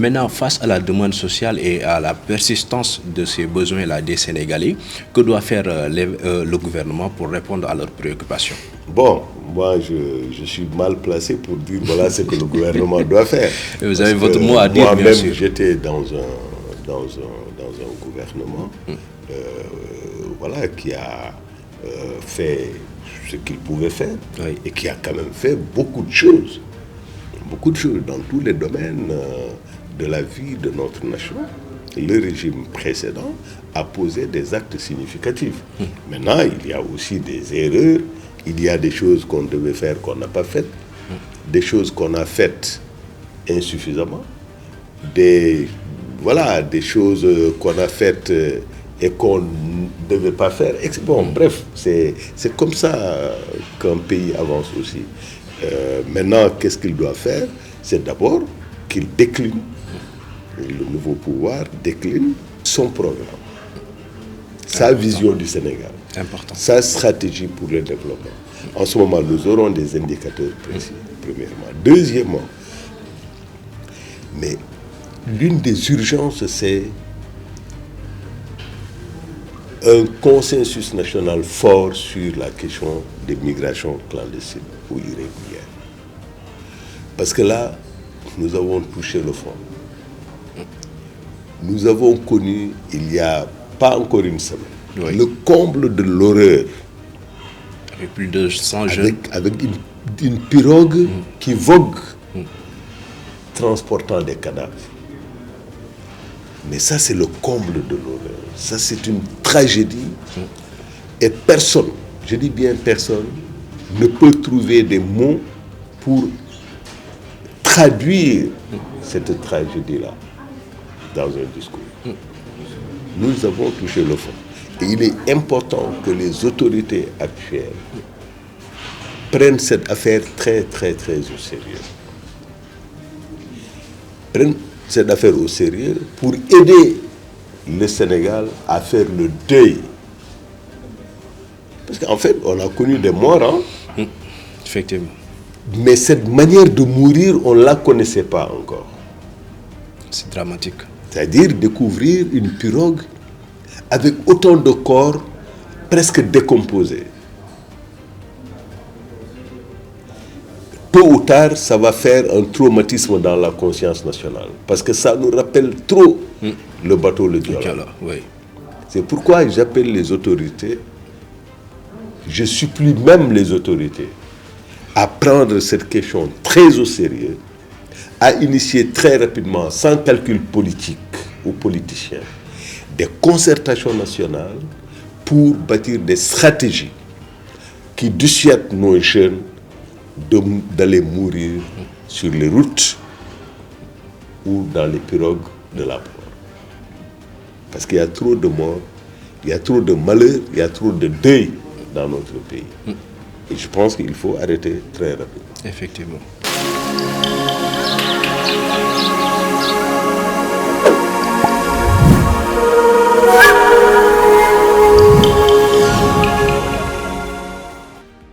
maintenant, face à la demande sociale et à la persistance de ces besoins-là des Sénégalais, que doit faire le gouvernement pour répondre à leurs préoccupations? Bon, moi, je suis mal placé pour dire voilà ce que le gouvernement doit faire. Vous avez votre mot à dire, bien sûr. Moi-même, j'étais dans un gouvernement voilà, qui a fait ce qu'il pouvait faire, oui, et qui a quand même fait beaucoup de choses dans tous les domaines de la vie de notre nation. Le régime précédent a posé des actes significatifs. Maintenant, il y a aussi des erreurs, il y a des choses qu'on devait faire qu'on n'a pas faites, des choses qu'on a faites insuffisamment, des choses qu'on a faites et qu'on ne devait pas faire. Bon, bref, c'est comme ça qu'un pays avance aussi. Maintenant, qu'est-ce qu'il doit faire? C'est d'abord qu'il décline, le nouveau pouvoir décline son programme, sa vision du Sénégal, sa stratégie pour le développement. En ce moment, nous aurons des indicateurs précis, premièrement. Deuxièmement, mais l'une des urgences, c'est un consensus national fort sur la question des migrations clandestines ou irrégulières. Parce que là, nous avons touché le fond. Nous avons connu, il n'y a pas encore une semaine, oui, le comble de l'horreur. Avec plus de 100 jeunes. Avec une pirogue qui vogue, transportant des cadavres. Mais ça, c'est le comble de l'horreur. Ça, c'est une tragédie. Et personne, je dis bien personne, ne peut trouver des mots pour traduire cette tragédie-là dans un discours. Nous avons touché le fond. Et il est important que les autorités actuelles prennent cette affaire très, très, très au sérieux. Prennent cette affaire au sérieux pour aider le Sénégal à faire le deuil. Parce qu'en fait, on a connu des morts. Effectivement. Mais cette manière de mourir, on ne la connaissait pas encore. C'est dramatique. C'est-à-dire découvrir une pirogue avec autant de corps presque décomposés. Tôt ou tard, ça va faire un traumatisme dans la conscience nationale. Parce que ça nous rappelle trop le bateau Le Joola. Oui. C'est pourquoi j'appelle les autorités, je supplie même les autorités à prendre cette question très au sérieux, à initier très rapidement, sans calcul politique ou politicien, des concertations nationales pour bâtir des stratégies qui dissuadent nos jeunes d'aller mourir sur les routes ou dans les pirogues de la mort. Parce qu'il y a trop de morts, il y a trop de malheurs, il y a trop de deuil dans notre pays. Et je pense qu'il faut arrêter très rapidement. Effectivement.